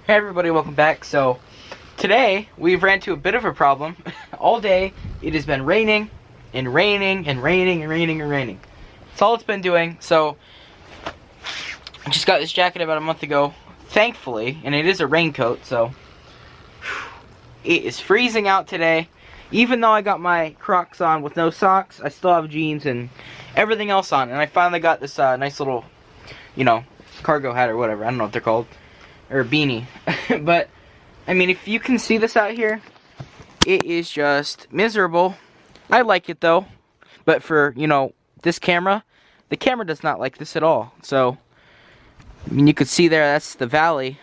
Hey everybody, welcome back. So today we've ran into a bit of a problem. All day it has been raining and raining and raining and raining and raining. That's all it's been doing. So I just got this jacket about a month ago, thankfully, and it is a raincoat, so it is freezing out today. Even though I got my Crocs on with no socks, I still have jeans and everything else on. And I finally got this nice little, cargo hat or whatever. I don't know what they're called. Or a beanie. But I mean, if you can see this out here, it is just miserable. I like it though, but for this camera, the camera does not like this at all. So I mean, you could see there, that's the valley,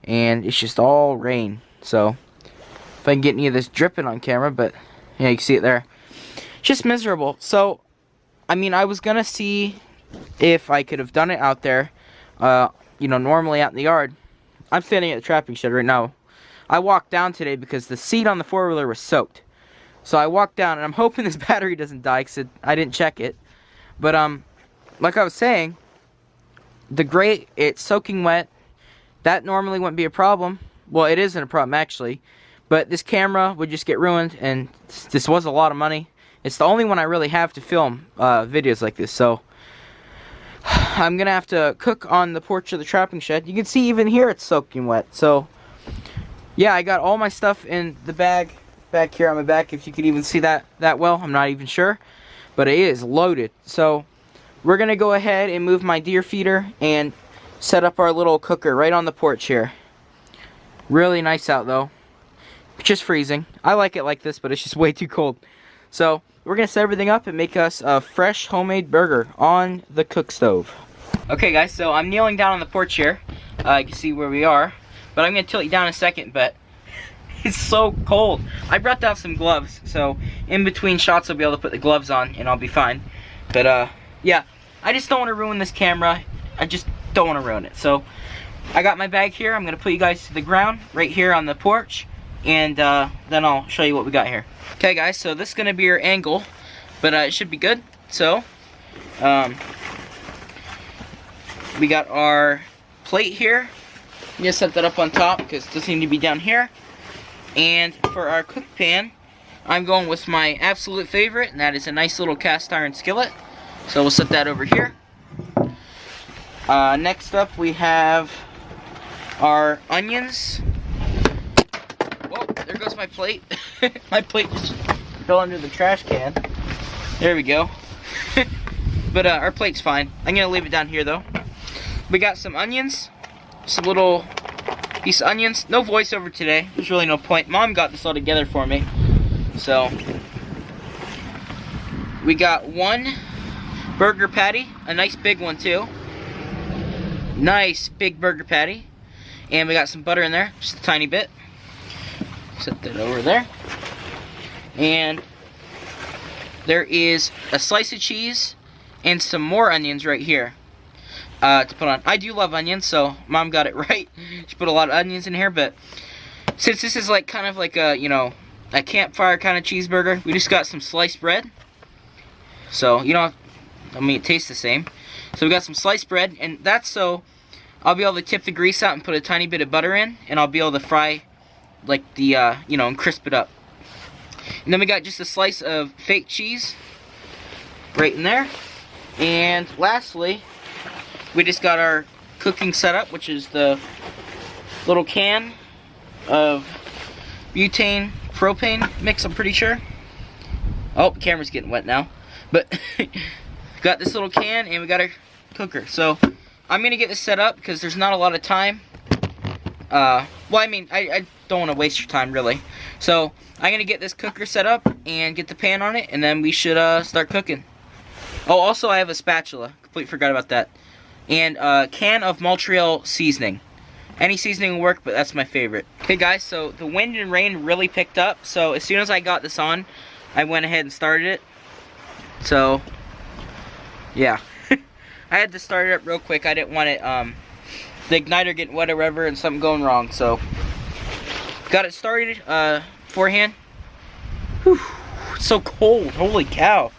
and it's just all rain. So if I can get any of this dripping on camera, but yeah, you can see it there. It's just miserable. So I mean, I was gonna see if I could have done it out there, normally out in the yard. I'm standing at the trapping shed right now. I walked down today because the seat on the four-wheeler was soaked. So I walked down, and I'm hoping this battery doesn't die because I didn't check it. But, like I was saying, the grate, it's soaking wet. That normally wouldn't be a problem. Well, it isn't a problem, actually. But this camera would just get ruined, and this was a lot of money. It's the only one I really have to film videos like this, so I'm gonna have to cook on the porch of the trapping shed. You can see even here it's soaking wet. So yeah, I got all my stuff in the bag back here on my back. If you could even see that well, I'm not even sure, but it is loaded. So we're gonna go ahead and move my deer feeder and set up our little cooker right on the porch here. Really nice out though. Just freezing. I like it like this, but it's just way too cold. So we're gonna set everything up and make us a fresh homemade burger on the cook stove. Okay guys, so I'm kneeling down on the porch here. You can see where we are, but I'm gonna tilt you down in a second, but it's so cold. I brought down some gloves, so in between shots I'll be able to put the gloves on and I'll be fine. But yeah, I just don't want to ruin this camera. I just don't want to ruin it. So I got my bag here. I'm gonna put you guys to the ground right here on the porch, and then I'll show you what we got here. Okay guys, so this is going to be your angle, but it should be good. So, we got our plate here. I'm going to set that up on top because it doesn't need to be down here. And for our cook pan, I'm going with my absolute favorite, and that is a nice little cast iron skillet. So we'll set that over here. Next up we have our onions. Whoa, there goes my plate. My plate just fell under the trash can. There we go. But our plate's fine. I'm gonna leave it down here though. We got some onions. Just a little piece of onions. No voiceover today. There's really no point. Mom got this all together for me. So we got one burger patty. A nice big one too. Nice big burger patty. And we got some butter in there. Just a tiny bit. Set that over there. And there is a slice of cheese and some more onions right here to put on. I do love onions, so Mom got it right. She put a lot of onions in here, but since this is like kind of like a, a campfire kind of cheeseburger, we just got some sliced bread. So, it tastes the same. So we got some sliced bread, and that's so I'll be able to tip the grease out and put a tiny bit of butter in, and I'll be able to fry like the, and crisp it up. And then we got just a slice of fake cheese right in there. And lastly, we just got our cooking setup, which is the little can of butane propane mix, I'm pretty sure. Oh, the camera's getting wet now. But got this little can, and we got our cooker. So I'm going to get this set up because there's not a lot of time. Well, I mean, I don't want to waste your time, really. So I'm going to get this cooker set up and get the pan on it, and then we should start cooking. Oh, also I have a spatula. Completely forgot about that. And a can of Montreal seasoning. Any seasoning will work, but that's my favorite. Okay, guys, so the wind and rain really picked up. So as soon as I got this on, I went ahead and started it. So, yeah. I had to start it up real quick. I didn't want it, the igniter getting wet or whatever and something going wrong. So, got it started beforehand. Whew, it's so cold. Holy cow.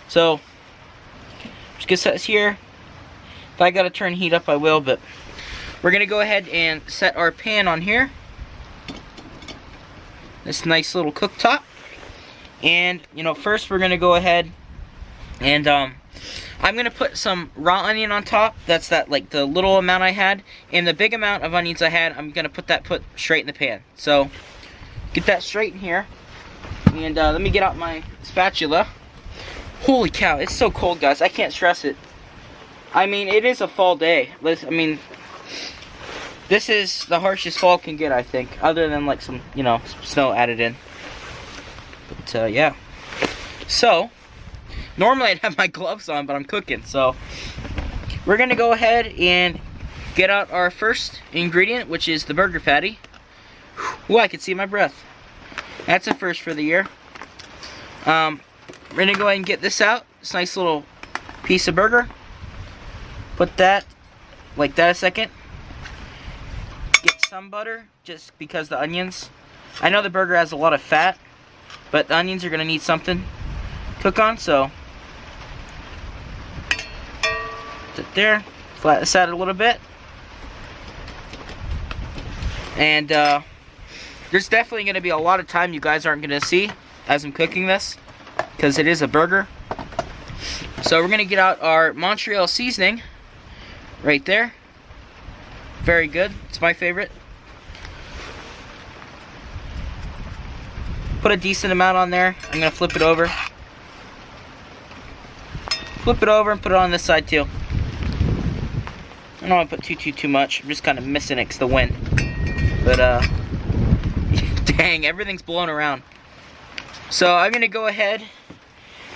So, just gonna set this here. If I gotta turn heat up, I will, but we're gonna go ahead and set our pan on here. This nice little cooktop. And, you know, first we're gonna go ahead and I'm gonna put some raw onion on top. That's like the little amount I had. And the big amount of onions I had, I'm gonna put straight in the pan. So, get that straight in here. And let me get out my spatula. Holy cow, it's so cold, guys. I can't stress it. I mean, it is a fall day. I mean, this is the harshest fall can get, I think. Other than like some, you know, some snow added in. But yeah. So, normally I'd have my gloves on, but I'm cooking. So, we're going to go ahead and get out our first ingredient, which is the burger patty. Ooh, I can see my breath. That's a first for the year. We're going to go ahead and get this out. This nice little piece of burger. Put that like that a second. Get some butter, just because the onions. I know the burger has a lot of fat, but the onions are going to need something to cook on, so put it there. Flatten this out a little bit. And there's definitely going to be a lot of time you guys aren't going to see as I'm cooking this, because it is a burger. So we're going to get out our Montreal seasoning right there. Very good. It's my favorite. Put a decent amount on there. I'm going to flip it over. Flip it over and put it on this side too. I don't want to put too much. I'm just kind of missing it because the wind. But dang, everything's blowing around. So I'm going to go ahead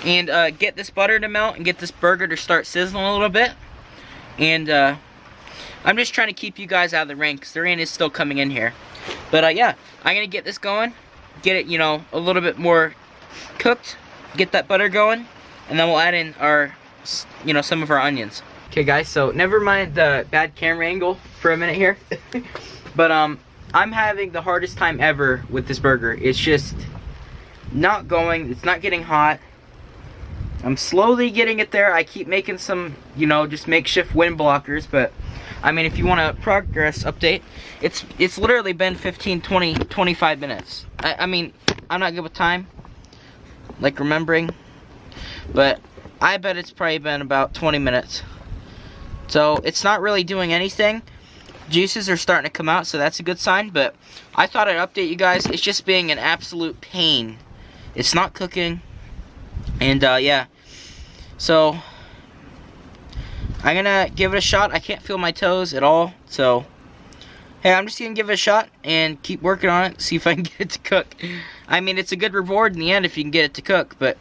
and get this butter to melt and get this burger to start sizzling a little bit. And I'm just trying to keep you guys out of the rain because the rain is still coming in here. But yeah, I'm going to get this going. Get it, you know, a little bit more cooked. Get that butter going. And then we'll add in our, you know, some of our onions. Okay guys, so never mind the bad camera angle for a minute here. But I'm having the hardest time ever with this burger. It's just not going. It's not getting hot. I'm slowly getting it there. I keep making some, you know, just makeshift wind blockers, but I mean, if you want a progress update, it's literally been 15, 20, 25 minutes. I mean, I'm not good with time, like remembering, but I bet it's probably been about 20 minutes. So it's not really doing anything. Juices are starting to come out, so that's a good sign, but I thought I'd update you guys. It's just being an absolute pain. It's not cooking. And yeah, so I'm gonna give it a shot. I can't feel my toes at all, so hey, I'm just gonna give it a shot and keep working on it, see if I can get it to cook. I mean, it's a good reward in the end if you can get it to cook, but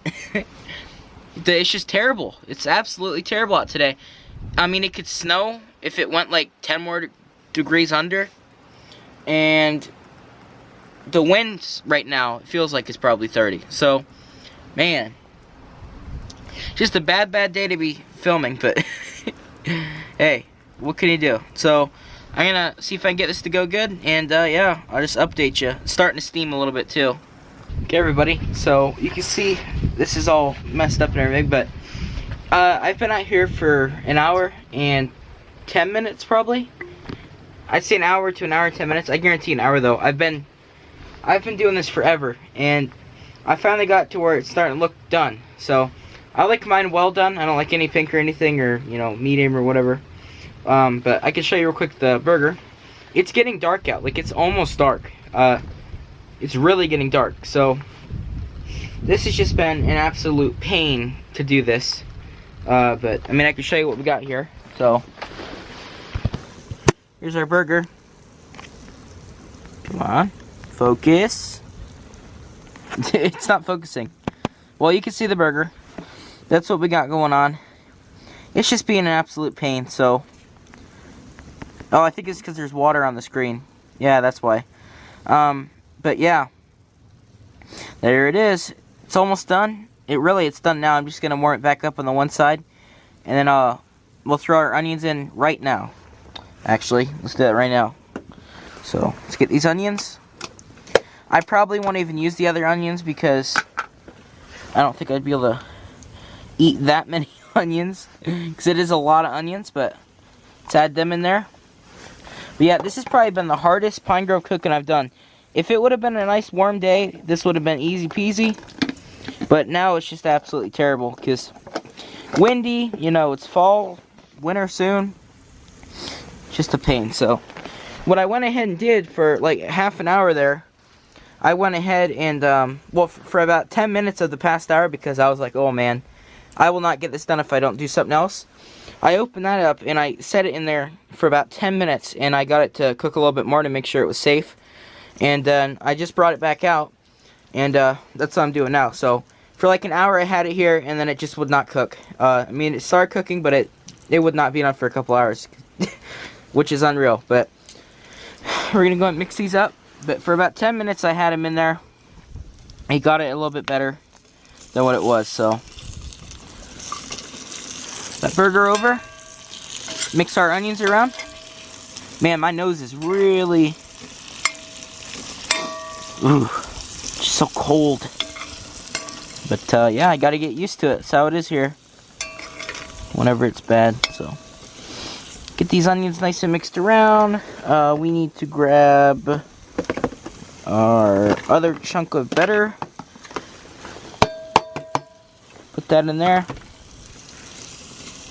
it's just terrible. It's absolutely terrible out today. I mean, it could snow if it went like 10 more degrees under, and the winds right now, it feels like it's probably 30. So, man, just a bad day to be filming, but hey, what can you do? So I'm gonna see if I can get this to go good, and yeah, I'll just update you. It's starting to steam a little bit too. Okay everybody, so you can see this is all messed up and everything, but I've been out here for an hour and 10 minutes probably. I'd say an hour to an hour and 10 minutes. I guarantee an hour though. I've been doing this forever, and I finally got to where it's starting to look done. So I like mine well done. I don't like any pink or anything, or, you know, medium or whatever. But I can show you real quick the burger. It's getting dark out. Like, it's almost dark. It's really getting dark. So this has just been an absolute pain to do this. But I mean, I can show you what we got here. So here's our burger. Come on, focus. It's not focusing. Well, you can see the burger. That's what we got going on. It's just being an absolute pain, so. Oh, I think it's because there's water on the screen. Yeah, that's why. But yeah. There it is. It's almost done. It's done now. I'm just going to warm it back up on the one side. And then we'll throw our onions in right now. Actually, let's do that right now. So, let's get these onions. I probably won't even use the other onions because I don't think I'd be able to eat that many onions, because it is a lot of onions, but let's add them in there. But yeah, this has probably been the hardest PineGrove cooking I've done. If it would have been a nice warm day, this would have been easy peasy. But now it's just absolutely terrible because windy, you know, it's fall, winter soon. Just a pain. So what I went ahead and did for like half an hour there, I went ahead and, well, for about 10 minutes of the past hour, because I was like, oh man, I will not get this done if I don't do something else. I opened that up and I set it in there for about 10 minutes and I got it to cook a little bit more to make sure it was safe. And then I just brought it back out and that's what I'm doing now. So for like an hour I had it here and then it just would not cook. I mean, it started cooking, but it would not be enough for a couple hours, which is unreal. But we're going to go and mix these up. But for about 10 minutes I had him in there. He got it a little bit better than what it was. So that burger over. Mix our onions around. Man, my nose is really, just so cold. But yeah, I got to get used to it. That's how it is here whenever it's bad. So get these onions nice and mixed around. We need to grab our other chunk of butter. Put that in there.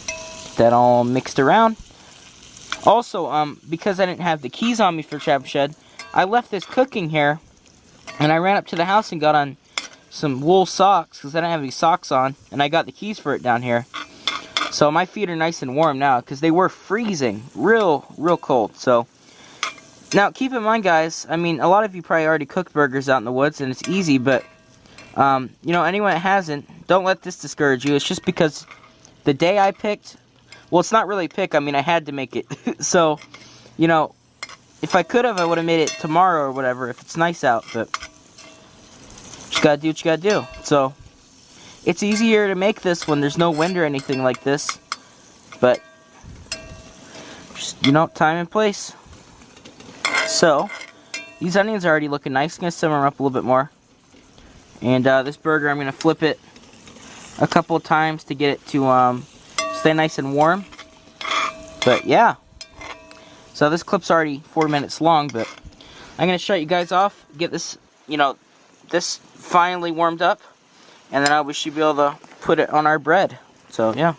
Get that all mixed around. Also, because I didn't have the keys on me for Trap Shed, I left this cooking here, and I ran up to the house and got on some wool socks because I didn't have any socks on, and I got the keys for it down here. So my feet are nice and warm now because they were freezing, real cold. So now, keep in mind, guys, I mean, a lot of you probably already cooked burgers out in the woods, and it's easy, but, you know, anyone that hasn't, don't let this discourage you. It's just because the day I picked, well, it's not really a pick, I mean, I had to make it. So, you know, if I could have, I would have made it tomorrow or whatever, if it's nice out, but just gotta do what you gotta do. So, it's easier to make this when there's no wind or anything like this, but, just, you know, time and place. So, these onions are already looking nice. I'm going to simmer them up a little bit more. And this burger, I'm going to flip it a couple of times to get it to stay nice and warm. But yeah. So this clip's already 4 minutes long, but I'm going to shut you guys off, get this, you know, this finally warmed up. And then we should be able to put it on our bread. So yeah,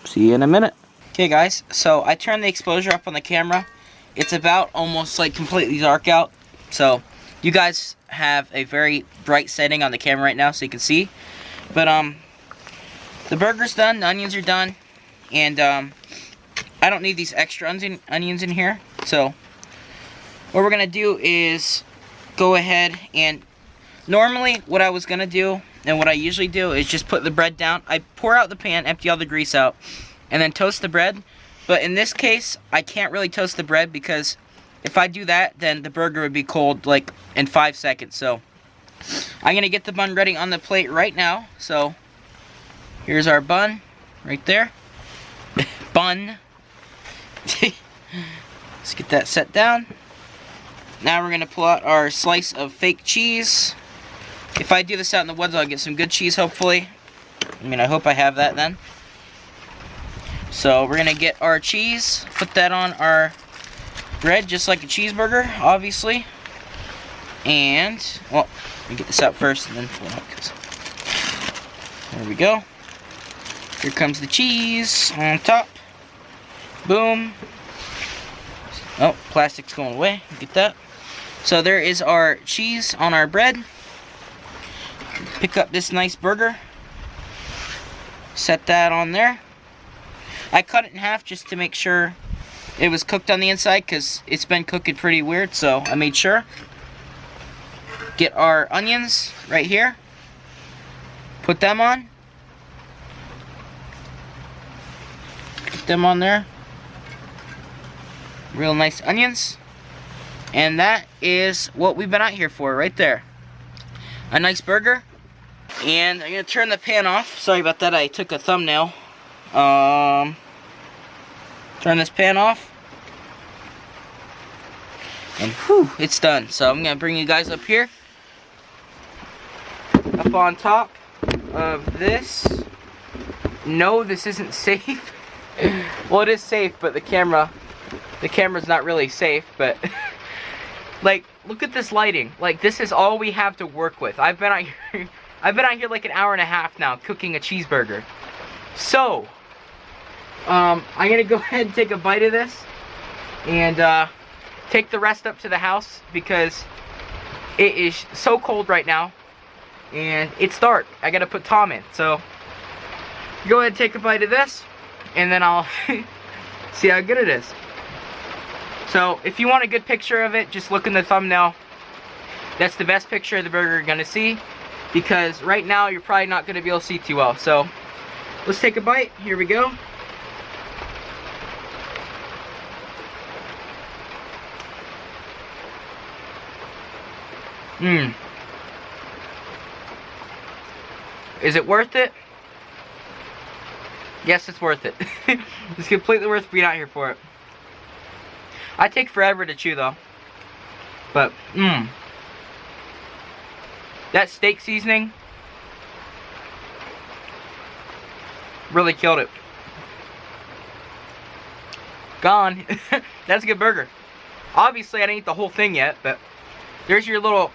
see you in a minute. Okay guys, so I turned the exposure up on the camera. It's about almost like completely dark out, so you guys have a very bright setting on the camera right now so you can see. But the burger's done, the onions are done, and I don't need these extra onions in here. So what we're gonna do is go ahead and normally what I was gonna do and what I usually do is just put the bread down. I pour out the pan, empty all the grease out, and then toast the bread. But in this case, I can't really toast the bread because if I do that, then the burger would be cold like in 5 seconds. So I'm going to get the bun ready on the plate right now. So here's our bun right there. Bun. Let's get that set down. Now we're going to pull out our slice of fake cheese. If I do this out in the woods, I'll get some good cheese hopefully. I mean, I hope I have that then. So we're going to get our cheese, put that on our bread just like a cheeseburger, obviously. And, well, let me get this out first and then pull it out. There we go. Here comes the cheese on top. Boom. Oh, plastic's going away. Get that. So there is our cheese on our bread. Pick up this nice burger. Set that on there. I cut it in half just to make sure it was cooked on the inside because it's been cooking pretty weird, so I made sure. Get our onions right here. Put them on. Put them on there. Real nice onions. And that is what we've been out here for right there. A nice burger. And I'm going to turn the pan off. Sorry about that, I took a thumbnail. Turn this pan off. And whew, it's done. So I'm going to bring you guys up here. Up on top of this. No, this isn't safe. Well, it is safe, but the camera the camera's not really safe, but like, look at this lighting. Like, this is all we have to work with. I've been out here like an hour and a half now cooking a cheeseburger. So, I'm gonna go ahead and take a bite of this and take the rest up to the house because it is so cold right now and it's dark. I gotta put Tom in. So, go ahead and take a bite of this and then I'll see how good it is. So, if you want a good picture of it, just look in the thumbnail. That's the best picture of the burger you're gonna see, because right now you're probably not gonna be able to see too well. So, let's take a bite. Here we go. Is it worth it? Yes, it's worth it. It's completely worth being out here for it. I take forever to chew though. But, that steak seasoning really killed it. Gone. That's a good burger. Obviously, I didn't eat the whole thing yet, but there's your little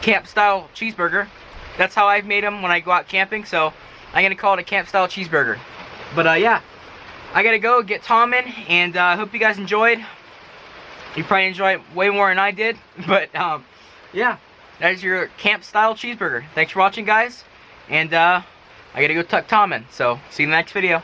camp-style cheeseburger. That's how I've made them when I go out camping, so I'm going to call it a camp-style cheeseburger. But, yeah, I got to go get Tom in, and I hope you guys enjoyed. You probably enjoyed it way more than I did, but, yeah, that's your camp-style cheeseburger. Thanks for watching, guys, and I got to go tuck Tom in, so see you in the next video.